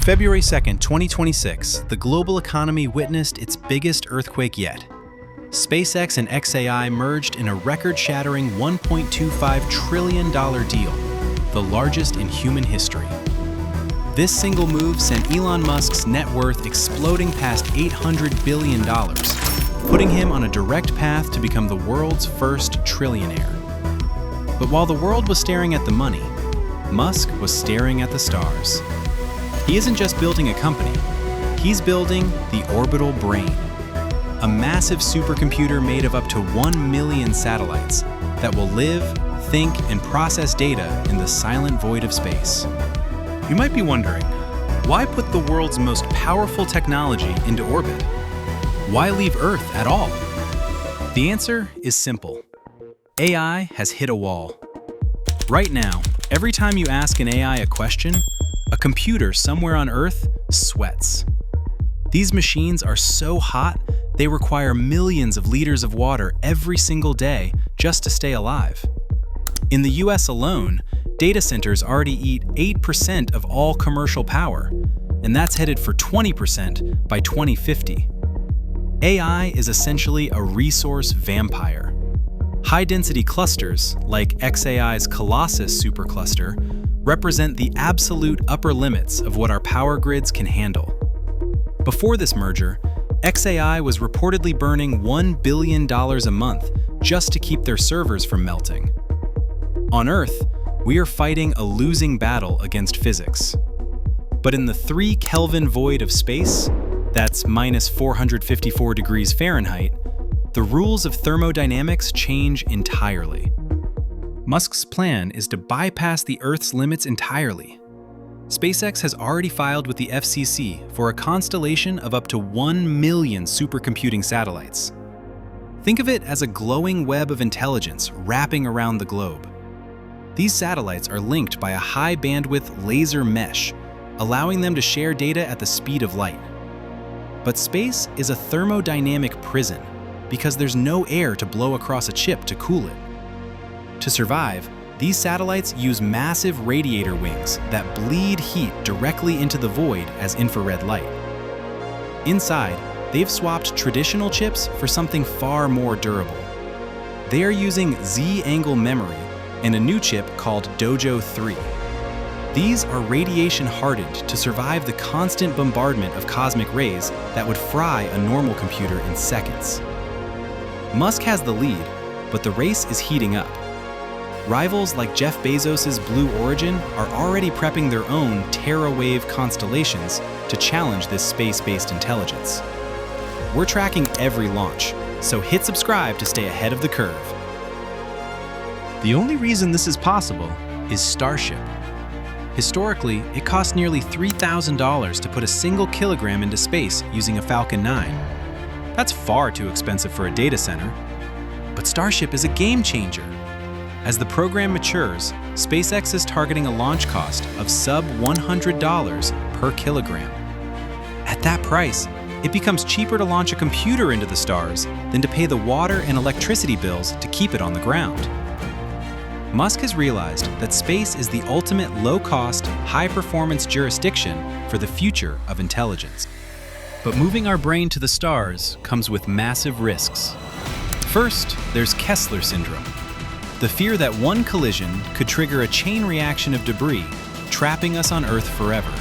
February 2nd, 2026, the global economy witnessed its biggest earthquake yet. SpaceX and xAI merged in a record-shattering $1.25 trillion deal, the largest in human history. This single move sent Elon Musk's net worth exploding past $800 billion, putting him on a direct path to become the world's first trillionaire. But while the world was staring at the money, Musk was staring at the stars. He isn't just building a company, he's building the Orbital Brain, a massive supercomputer made of up to 1 million satellites that will live, think, and process data in the silent void of space. You might be wondering, why put the world's most powerful technology into orbit? Why leave Earth at all? The answer is simple. AI has hit a wall. Right now, every time you ask an AI a question, a computer somewhere on Earth sweats. These machines are so hot, they require millions of liters of water every single day just to stay alive. In the US alone, data centers already eat 8% of all commercial power, and that's headed for 20% by 2050. AI is essentially a resource vampire. High-density clusters, like xAI's Colossus supercluster, represent the absolute upper limits of what our power grids can handle. Before this merger, xAI was reportedly burning $1 billion a month just to keep their servers from melting. On Earth, we are fighting a losing battle against physics. But in the 3 Kelvin void of space, that's minus 454 degrees Fahrenheit, the rules of thermodynamics change entirely. Musk's plan is to bypass the Earth's limits entirely. SpaceX has already filed with the FCC for a constellation of up to 1 million supercomputing satellites. Think of it as a glowing web of intelligence wrapping around the globe. These satellites are linked by a high-bandwidth laser mesh, allowing them to share data at the speed of light. But space is a thermodynamic prison because there's no air to blow across a chip to cool it. To survive, these satellites use massive radiator wings that bleed heat directly into the void as infrared light. Inside, they've swapped traditional chips for something far more durable. They are using Z-angle memory and a new chip called Dojo 3. These are radiation hardened to survive the constant bombardment of cosmic rays that would fry a normal computer in seconds. Musk has the lead, but the race is heating up. Rivals like Jeff Bezos' Blue Origin are already prepping their own TerraWave constellations to challenge this space-based intelligence. We're tracking every launch, so hit subscribe to stay ahead of the curve. The only reason this is possible is Starship. Historically, it cost nearly $3,000 to put a single kilogram into space using a Falcon 9. That's far too expensive for a data center. But Starship is a game changer. As the program matures, SpaceX is targeting a launch cost of sub $100 per kilogram. At that price, it becomes cheaper to launch a computer into the stars than to pay the water and electricity bills to keep it on the ground. Musk has realized that space is the ultimate low-cost, high-performance jurisdiction for the future of intelligence. But moving our brain to the stars comes with massive risks. First, there's Kessler syndrome, the fear that one collision could trigger a chain reaction of debris, trapping us on Earth forever.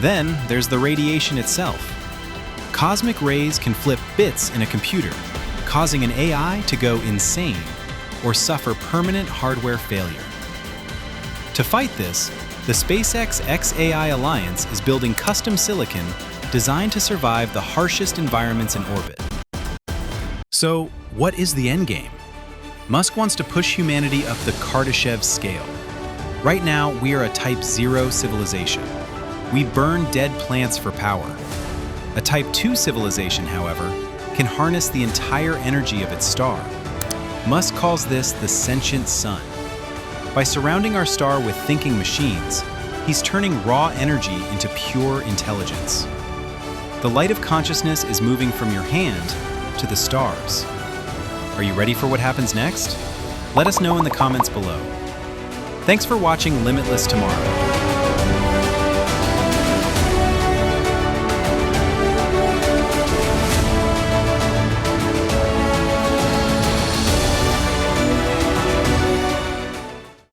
Then there's the radiation itself. Cosmic rays can flip bits in a computer, causing an AI to go insane or suffer permanent hardware failure. To fight this, the SpaceX xAI Alliance is building custom silicon designed to survive the harshest environments in orbit. So, what is the endgame? Musk wants to push humanity up the Kardashev scale. Right now, we are a Type 0 civilization. We burn dead plants for power. A Type 2 civilization, however, can harness the entire energy of its star. Musk calls this the Sentient Sun. By surrounding our star with thinking machines, he's turning raw energy into pure intelligence. The light of consciousness is moving from your hand to the stars. Are you ready for what happens next? Let us know in the comments below. Thanks for watching Limitless Tomorrow.